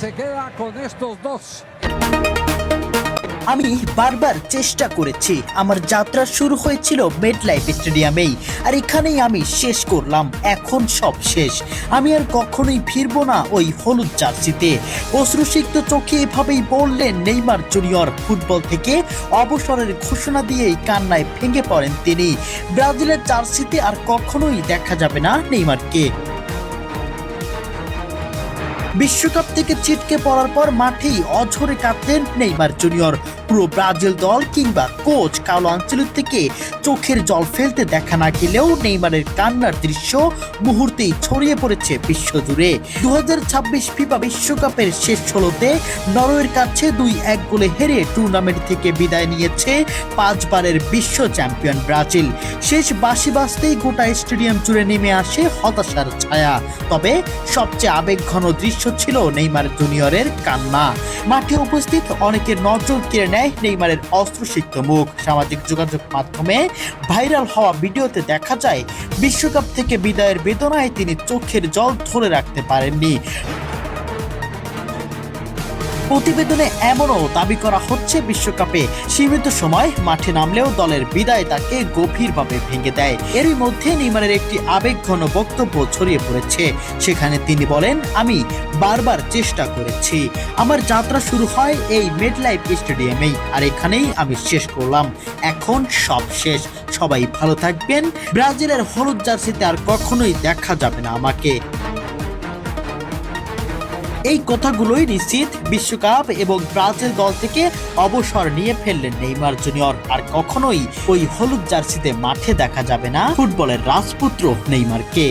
se queda con estos dos. আমি বারবার চেষ্টা করেছি। আমার যাত্রা শুরু হয়েছিল মেডলাইফ স্টেডিয়ামেই, আর এখানেই আমি শেষ করলাম। এখন সব শেষ। আমি আর কখনোই ফিরবো না ওই হলুদ জার্সিতে। অশ্রুসিক্ত চোখে এভাবেই বললেন নেইমার জুনিয়র। ফুটবল থেকে অবসরের ঘোষণা দিয়েই কান্নায় ভেঙে পড়েন তিনি। ব্রাজিলের জার্সিতে আর কখনোই দেখা যাবে না নেইমারকে। বিশ্বকাপ থেকে ছিটকে পড়ার পর মাঠেই অঝরে কাঁদলেন নেইমার জুনিয়র। পুরো ব্রাজিল দল কিংবা কোচ কার্লো আনচেলত্তি থেকে চোখের জল ফেলতে দেখা না গেলেও নেইমারের কান্নার দৃশ্য মুহূর্তেই ছড়িয়ে পড়েছে বিশ্বজুড়ে। 2026 ফিফা বিশ্বকাপের শেষ ষোলোতে নরওয়ের কাছে 2-1 গোলে হেরে টুর্নামেন্ট থেকে বিদায় নিয়েছে 5 বারের বিশ্ব চ্যাম্পিয়ন ব্রাজিল। শেষ বাঁশি বাজতেই গোটা স্টেডিয়াম জুড়ে নেমে আসে হতাশার ছায়া। তবে সবচেয়ে আবেগঘন দৃশ্য ছিল নেইমার জুনিয়রের কান্না। মাঠে উপস্থিত অনেকের নজর কেড়ে নেয় নেইমারের অশ্রুসিক্ত মুখ। সামাজিক যোগাযোগ মাধ্যমে ভাইরাল হওয়া ভিডিওতে দেখা যায় বিশ্বকাপ থেকে বিদায়ের বেদনায় তিনি চোখের জল ধরে রাখতে পারেননি। প্রতিবেদনে এমনও দাবি করা হচ্ছে বিশ্বকাপে সীমিত সময় মাঠে নামলেও দলের বিদায় তাকে গভীরভাবে ভেঙে দেয়। এরই মধ্যে নেইমারের একটি আবেগঘন বক্তব্য ছড়িয়ে পড়েছে। সেখানে তিনি বলেন, আমি বারবার চেষ্টা করেছি। আমার যাত্রা শুরু হয় এই মেডলাইফ স্টেডিয়ামেই, আর এখানেই আমি শেষ করলাম। এখন সব শেষ। সবাই ভালো থাকবেন। ব্রাজিলের হলুদ জার্সিতে আর কখনোই দেখা যাবে না আমাকে। এই কথাগুলোই নিশ্চিত বিশ্বকাপ এবং ব্রাজিল দল থেকে অবসর নিয়ে ফেললেন নেইমার জুনিয়র। আর কখনোই ওই হলুদ জার্সিতে মাঠে দেখা যাবে না ফুটবলের রাজপুত্র নেইমারকে।